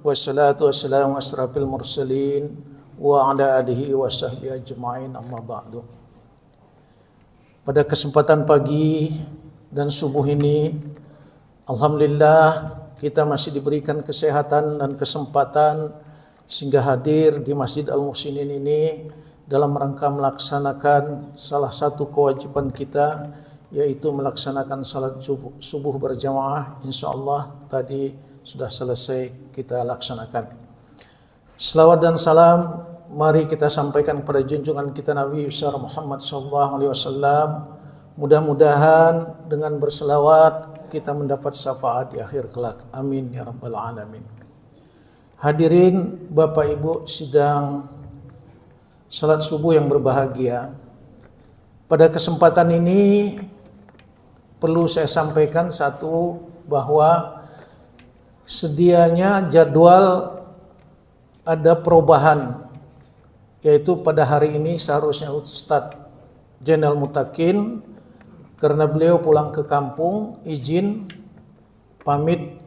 wassalatu wassalamu asrafil mursalin wa ala alihi wa sahbihi ajma'in, amma ba'du. Pada kesempatan pagi dan subuh ini, alhamdulillah kita masih diberikan kesehatan dan kesempatan sehingga hadir di Masjid Al-Muhsinin ini dalam rangka melaksanakan salah satu kewajiban kita, yaitu melaksanakan salat subuh berjamaah. Insyaallah tadi sudah selesai kita laksanakan. Selawat dan salam mari kita sampaikan kepada junjungan kita Nabi besar Muhammad SAW. Mudah-mudahan dengan berselawat kita mendapat syafaat di akhir kelak. Amin ya rabbal alamin. Hadirin Bapak Ibu sidang salat subuh yang berbahagia. Pada kesempatan ini perlu saya sampaikan satu, bahwa sedianya jadwal ada perubahan, yaitu pada hari ini seharusnya Ustadz Jenal Mutakin, karena beliau pulang ke kampung, izin pamit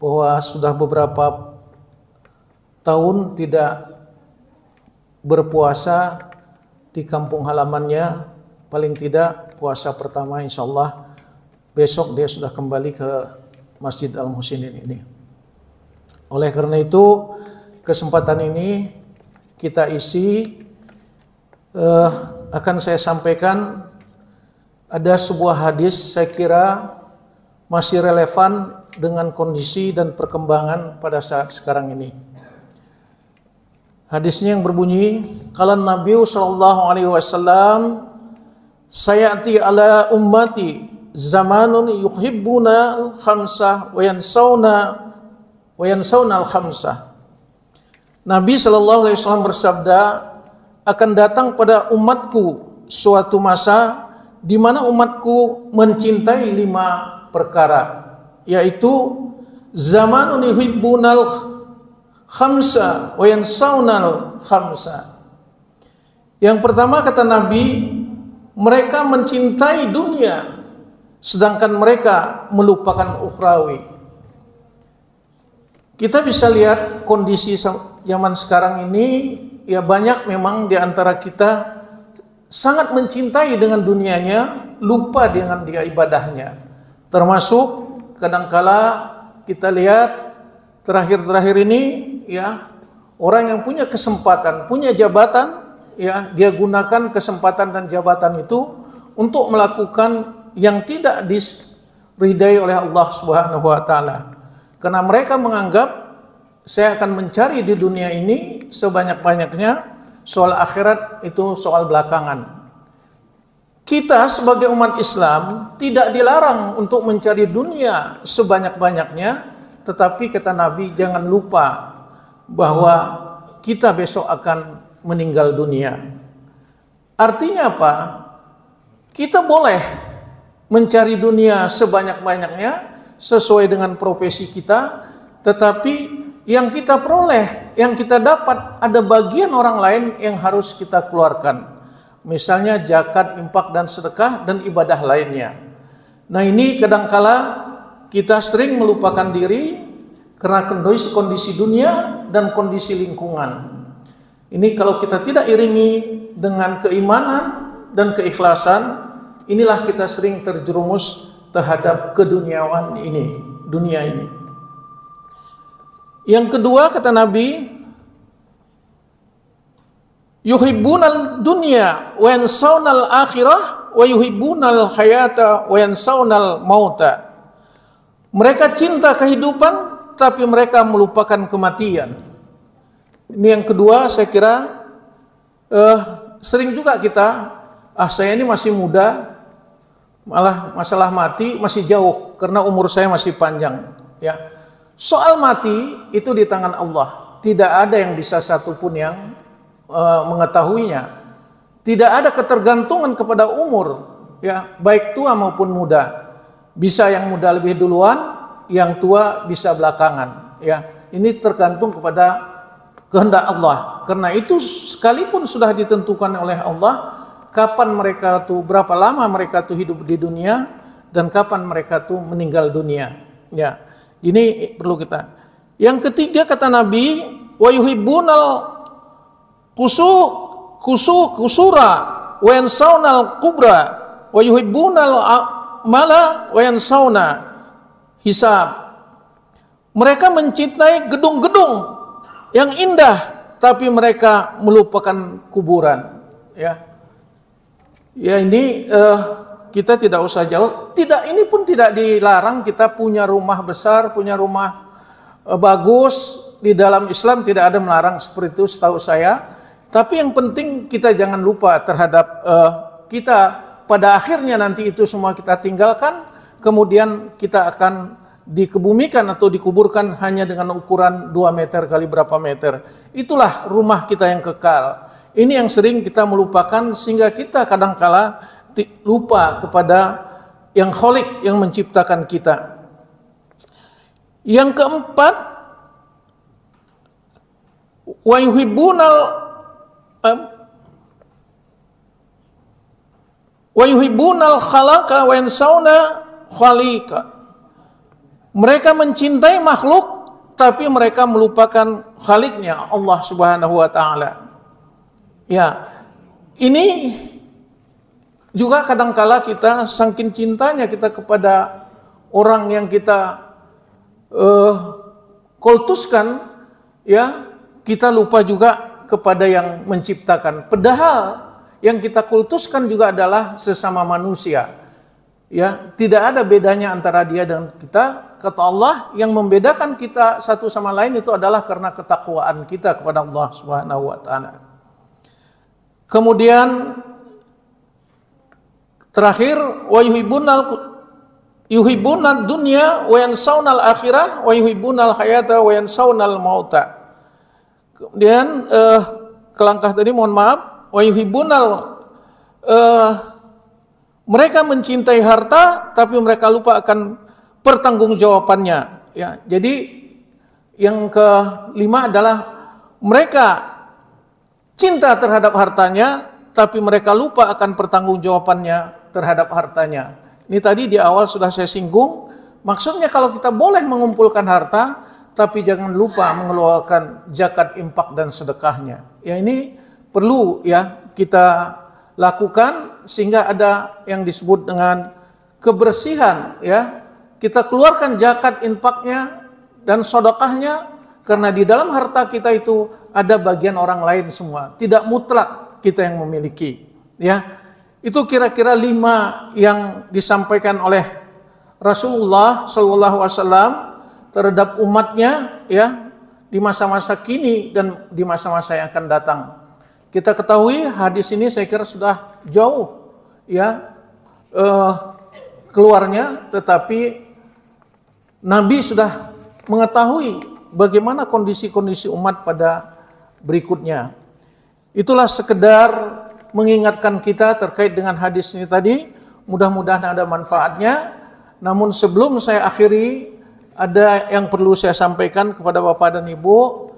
bahwa sudah beberapa tahun tidak berpuasa di kampung halamannya, paling tidak puasa pertama insya Allah besok dia sudah kembali ke Masjid Al-Muhsinin ini. Oleh karena itu kesempatan ini kita isi, akan saya sampaikan ada sebuah hadis saya kira masih relevan dengan kondisi dan perkembangan pada saat sekarang ini. Hadisnya yang berbunyi, qala Nabi sallallahu alaihi wasallam, sayati ala ummati zamanun yuhibbuna al-khamsah wa yansawna al-khamsah. Nabi sallallahu alaihi wasallam bersabda, akan datang pada umatku suatu masa di mana umatku mencintai 5 perkara, yaitu zamanun yuhibbunal khamsa wa yansawnal khamsa. Yang pertama kata Nabi, mereka mencintai dunia sedangkan mereka melupakan ukhrawi. Kita bisa lihat kondisi zaman sekarang ini, ya banyak memang di antara kita sangat mencintai dengan dunianya, lupa dengan dia ibadahnya. Termasuk kadangkala kita lihat terakhir-terakhir ini, ya orang yang punya kesempatan, punya jabatan, ya dia gunakan kesempatan dan jabatan itu untuk melakukan yang tidak diridai oleh Allah Subhanahu wa taala. Karena mereka menganggap saya akan mencari di dunia ini sebanyak-banyaknya, soal akhirat itu soal belakangan. Kita sebagai umat Islam tidak dilarang untuk mencari dunia sebanyak-banyaknya, tetapi kata Nabi jangan lupa bahwa kita besok akan meninggal dunia. Artinya apa? Kita boleh mencari dunia sebanyak-banyaknya sesuai dengan profesi kita, tetapi yang kita peroleh, yang kita dapat, ada bagian orang lain yang harus kita keluarkan. Misalnya zakat, infak dan sedekah dan ibadah lainnya. Nah ini kadangkala kita sering melupakan diri karena kondisi dunia dan kondisi lingkungan. Ini kalau kita tidak iringi dengan keimanan dan keikhlasan, inilah kita sering terjerumus terhadap keduniawan ini, dunia ini. Yang kedua kata Nabi, yuhibbunal dunya wa yansawnal akhirah wa yuhibbunal hayata wa yansawnal mauta. Mereka cinta kehidupan tapi mereka melupakan kematian. Ini yang kedua, saya kira sering juga kita, saya ini masih muda, malah masalah mati masih jauh karena umur saya masih panjang, ya. Soal mati itu di tangan Allah, tidak ada yang bisa satupun yang mengetahuinya. Tidak ada ketergantungan kepada umur, ya, baik tua maupun muda. Bisa yang muda lebih duluan, yang tua bisa belakangan, ya. Ini tergantung kepada kehendak Allah. Karena itu sekalipun sudah ditentukan oleh Allah kapan mereka tuh, berapa lama mereka tuh hidup di dunia dan kapan mereka tuh meninggal dunia. Ya, ini perlu kita. Yang ketiga kata Nabi, wa yuhibbunal kusura wa yansawnal kubra wa yuhibbunal mala wa yansawna hisab. Mereka mencintai gedung-gedung yang indah, tapi mereka melupakan kuburan. Ya ini kita tidak usah jauh. Ini pun tidak dilarang kita punya rumah besar, punya rumah bagus. Di dalam Islam tidak ada melarang seperti itu setahu saya. Tapi yang penting kita jangan lupa terhadap kita pada akhirnya nanti itu semua kita tinggalkan, kemudian kita akan dikebumikan atau dikuburkan hanya dengan ukuran 2 meter kali berapa meter. Itulah rumah kita yang kekal. Ini yang sering kita melupakan sehingga kita kadangkala lupa kepada yang Khalik yang menciptakan kita. Yang keempat, wa yuhibbunal khalaqa wa yansawna khaliqa. Mereka mencintai makhluk tapi mereka melupakan Khaliknya, Allah Subhanahu wa taala. Ya, ini juga kadangkala kita saking cintanya kita kepada orang yang kita kultuskan, ya, kita lupa juga kepada yang menciptakan. Padahal yang kita kultuskan juga adalah sesama manusia. Ya, tidak ada bedanya antara dia dan kita. Kata Allah, yang membedakan kita satu sama lain itu adalah karena ketakwaan kita kepada Allah Subhanahu wa taala. Kemudian terakhir, wa yuhibbunal dunya wa yansawnal akhirah wa yuhibbunal hayata wa yansawnal mauta. Kemudian kelangkah tadi, mohon maaf, wa yuhibbunal mereka mencintai harta tapi mereka lupa akan pertanggungjawabannya. Ya, jadi yang kelima adalah mereka cinta terhadap hartanya, tapi mereka lupa akan pertanggungjawabannya terhadap hartanya. Ini tadi di awal sudah saya singgung, maksudnya kalau kita boleh mengumpulkan harta, tapi jangan lupa mengeluarkan zakat, infak dan sedekahnya. Ya ini perlu ya kita lakukan sehingga ada yang disebut dengan kebersihan. Ya, kita keluarkan zakat, infaknya dan sedekahnya karena di dalam harta kita itu ada bagian orang lain semua, tidak mutlak kita yang memiliki. Ya, itu kira-kira 5 yang disampaikan oleh Rasulullah SAW terhadap umatnya, ya, di masa-masa kini dan di masa-masa yang akan datang. Kita ketahui hadis ini saya kira sudah jauh, ya, keluarnya, tetapi Nabi sudah mengetahui bagaimana kondisi-kondisi umat pada berikutnya. Itulah sekedar mengingatkan kita terkait dengan hadis ini tadi. Mudah-mudahan ada manfaatnya. Namun sebelum saya akhiri, ada yang perlu saya sampaikan kepada Bapak dan Ibu.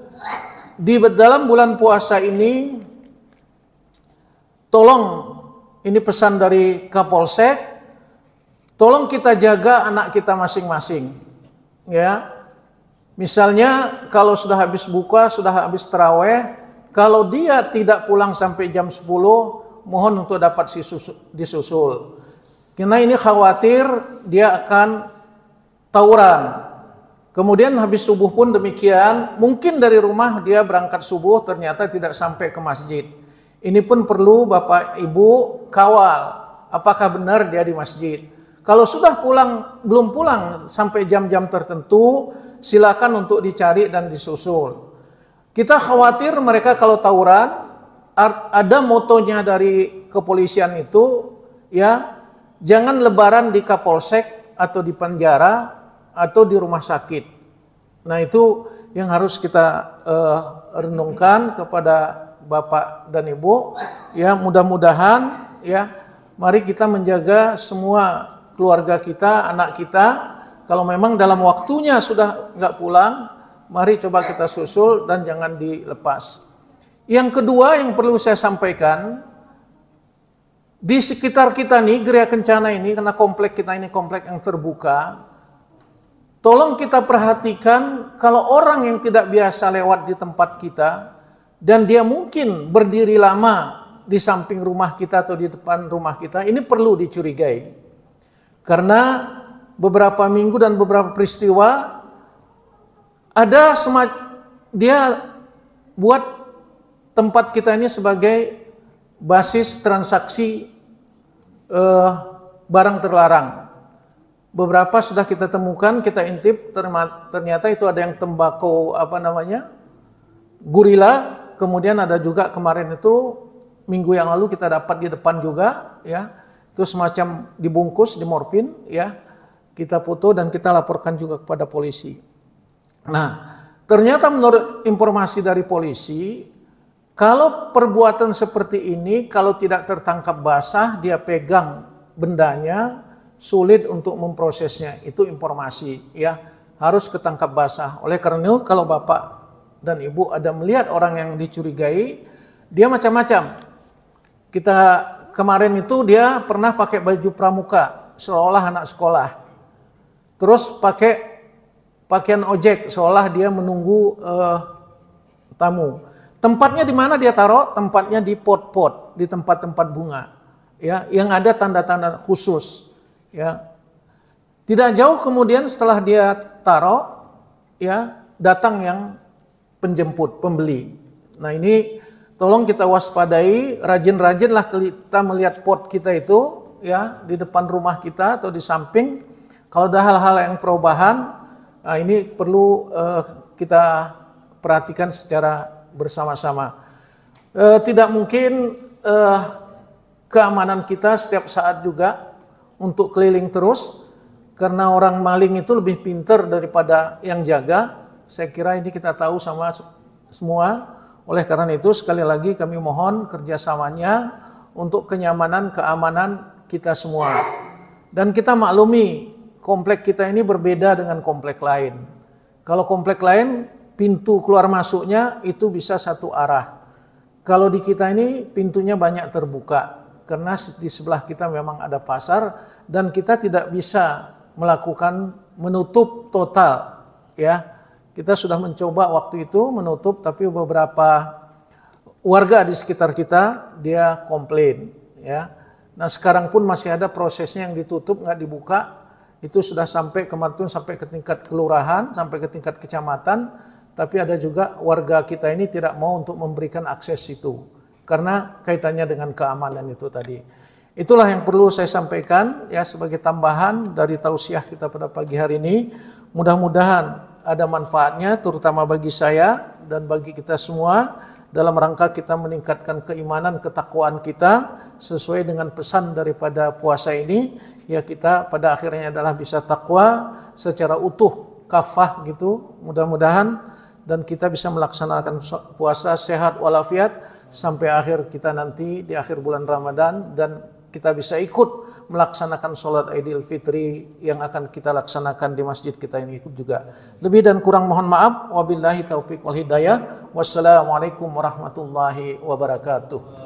Di dalam bulan puasa ini, tolong, ini pesan dari Kapolsek, tolong kita jaga anak kita masing-masing. Ya, misalnya kalau sudah habis buka, sudah habis taraweh, kalau dia tidak pulang sampai jam 10, mohon untuk dapat disusul. Karena ini khawatir dia akan tawuran. Kemudian habis subuh pun demikian, mungkin dari rumah dia berangkat subuh ternyata tidak sampai ke masjid. Ini pun perlu Bapak Ibu kawal, apakah benar dia di masjid. Kalau sudah pulang, belum pulang sampai jam-jam tertentu, silakan untuk dicari dan disusul. Kita khawatir mereka kalau tawuran, ada motonya dari kepolisian itu, ya, jangan lebaran di Kapolsek atau di penjara atau di rumah sakit. Nah itu yang harus kita renungkan kepada Bapak dan Ibu. Ya, mudah-mudahan ya, mari kita menjaga semua keluarga kita, anak kita. Kalau memang dalam waktunya sudah nggak pulang, mari coba kita susul dan jangan dilepas. Yang kedua yang perlu saya sampaikan, di sekitar kita nih, Geria Kencana ini, karena komplek kita ini komplek yang terbuka, tolong kita perhatikan kalau orang yang tidak biasa lewat di tempat kita dan dia mungkin berdiri lama di samping rumah kita atau di depan rumah kita, ini perlu dicurigai. Karena beberapa minggu dan beberapa peristiwa ada dia buat tempat kita ini sebagai basis transaksi barang terlarang. Beberapa sudah kita temukan, kita intip, ternyata itu ada yang tembakau gurila, kemudian ada juga kemarin itu minggu yang lalu kita dapat di depan juga, ya, itu semacam dibungkus di morfin, ya, kita foto dan kita laporkan juga kepada polisi. Nah, ternyata menurut informasi dari polisi, kalau perbuatan seperti ini, kalau tidak tertangkap basah, dia pegang bendanya, sulit untuk memprosesnya. Itu informasi, ya, harus ketangkap basah. Oleh karena itu, kalau Bapak dan Ibu ada melihat orang yang dicurigai, dia macam-macam. Kita kemarin itu dia pernah pakai baju pramuka, seolah anak sekolah. Terus pakai pakaian ojek, seolah dia menunggu tamu. Tempatnya di mana dia taruh? Tempatnya di pot-pot, di tempat-tempat bunga, ya, yang ada tanda-tanda khusus, ya. Tidak jauh kemudian setelah dia taruh, ya, datang yang penjemput, pembeli. Nah, ini tolong kita waspadai, rajin-rajinlah kita melihat pot kita itu, ya, di depan rumah kita atau di samping. Kalau ada hal-hal yang perubahan, nah ini perlu kita perhatikan secara bersama-sama. Tidak mungkin keamanan kita setiap saat juga untuk keliling terus, karena orang maling itu lebih pintar daripada yang jaga. Saya kira ini kita tahu sama semua. Oleh karena itu sekali lagi kami mohon kerjasamanya untuk kenyamanan, keamanan kita semua. Dan kita maklumi komplek kita ini berbeda dengan komplek lain. Kalau komplek lain pintu keluar masuknya itu bisa satu arah. Kalau di kita ini pintunya banyak terbuka. Karena di sebelah kita memang ada pasar dan kita tidak bisa melakukan menutup total, ya. Kita sudah mencoba waktu itu menutup, tapi beberapa warga di sekitar kita dia komplain, ya. Nah, sekarang pun masih ada prosesnya yang ditutup, nggak dibuka. Itu sudah sampai kemarin sampai ke tingkat kelurahan, sampai ke tingkat kecamatan, tapi ada juga warga kita ini tidak mau untuk memberikan akses itu karena kaitannya dengan keamanan itu tadi. Itulah yang perlu saya sampaikan, ya, sebagai tambahan dari tausiah kita pada pagi hari ini. Mudah-mudahan ada manfaatnya terutama bagi saya dan bagi kita semua dalam rangka kita meningkatkan keimanan, ketakwaan kita sesuai dengan pesan daripada puasa ini, ya, kita pada akhirnya adalah bisa takwa secara utuh, kafah gitu, mudah-mudahan, dan kita bisa melaksanakan puasa sehat walafiat sampai akhir kita nanti di akhir bulan Ramadan, dan kita bisa ikut melaksanakan sholat Idul Fitri yang akan kita laksanakan di masjid kita ini juga. Lebih dan kurang mohon maaf. Wabillahi taufiq wal hidayah. Wassalamualaikum warahmatullahi wabarakatuh.